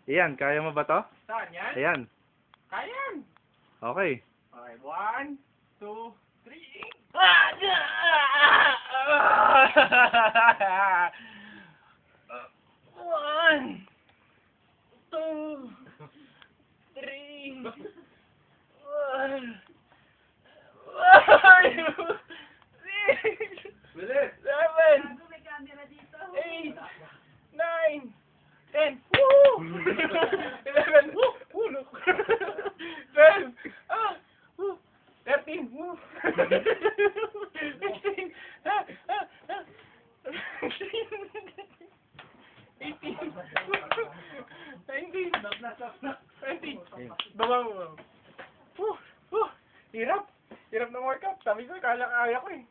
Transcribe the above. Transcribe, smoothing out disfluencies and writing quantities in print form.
Iyan, kaya mo ba to? Saan yan? Ayan. Kayan. Okay. Okay, 1, 2, 3. One, two, three, 1, 6, Bilis! 7, 8, 9, 10. Woo! 11. Woo! Woo! Look. 12. Woo! 13. Woo! 15. 18. 19. 20. Bawang. Woo! Woo! Hirap. Hirap ng workout. Sabi ko, kaya ko eh.